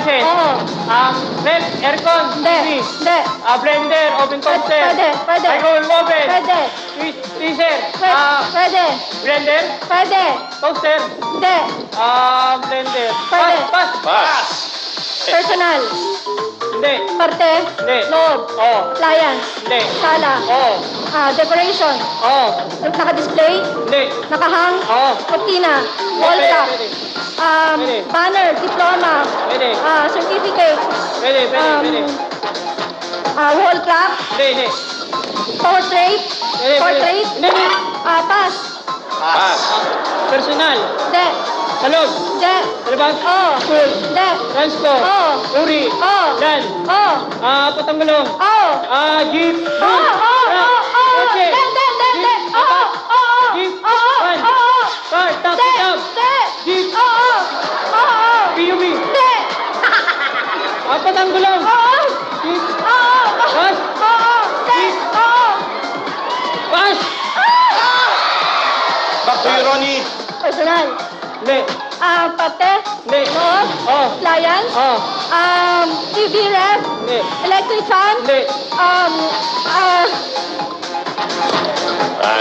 appliances. Oo. Ref, aircon, Hindi. TV. Hindi. Blender, oven toaster. Pwede. Pwede. Microwave oven. Pwede. Freezer. Pwede. Blender, Pwede. toaster. Hindi. Blender. Pwede. Pass. Pass. Personal. Hindi. Parte. Hindi. Loob. Oo. Appliance. Hindi. Sala. Oo. Decoration. Oo. Naka-display. Hindi. Nakahang. Oo. Cortina. Wall Pwede, clock. pwede. Pwede. Banner. Diploma. Pwede. Certificate. Pwede, pwede. Wall clock. Hindi. Portrait. Pwede, Portrait. Hindi. Pass. Pass. Personal. Hindi. Sa loob. Hindi. Sa labas. Oo. School. Hindi. Transco. Oo. Uri. Oo. Dan. Oo. Patanggalong. Oo. Jeep. Oo. Oo. Kotse. Hindi. Oo. Oo. Jeep. Oo. Van. Oo. Car. Tap. Hindi. Tap. Hindi. Jeep. Oo. Oo. PUV. Hindi. Patanggalong. Oo. Jeep. Oo. Bus. Oo. Hindi. Oo. Bus. Back to you, Ronnie. Personal. Hindi. Parte. Hindi. Loob. Oo. Appliance. Oo. TV ref. Hindi. Electric fan. Hindi.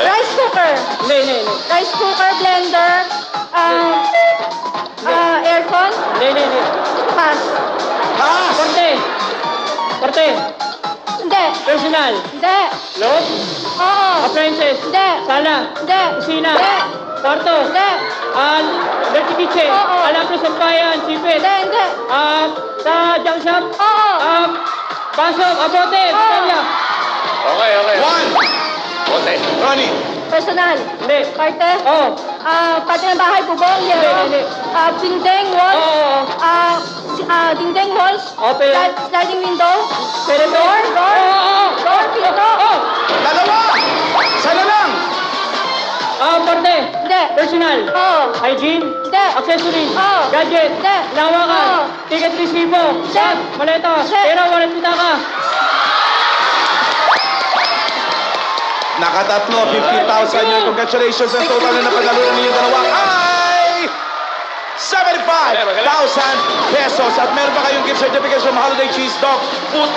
Rice cooker. Hindi. Rice cooker, blender. Aircon. Hindi. Pass. Pass. Korte. Hindi. Personal. Hindi. Loob. Oo. Appliances. Hindi. Sala. Hindi. Kusina. Hindi. Kwarto. Hindi. Dirty kitchen. Oo. Alam sa bayan. Sipit. Hindi. Sa junk shop. Oo. Baso. Abote. Botella. Okay. One. Bote. Ronnie. Personal. Hindi. Parte. Oo. Parte ng bahay, bubong, yero. Hindi. Dingding, walls. Oo. Dingding, walls. Open. Sliding window. Pwede. Door. Door, pinto. Dalawa. Sana lang. Parte. Hindi. Personal. Oo. Hygiene. Hindi. Accessories. Oo. Gadget. Hindi. Lawakan. Oo. Ticket resibo. Bag. Maleta. Hindi. Pera. Wallet. Pitaka. Nakatatlo, 50,000 yun. Congratulations ang total na napaglalunan ninyo dalawa ay 75,000 pesos. At meron pa kayong gift certificates from Holiday Cheese Dog Foot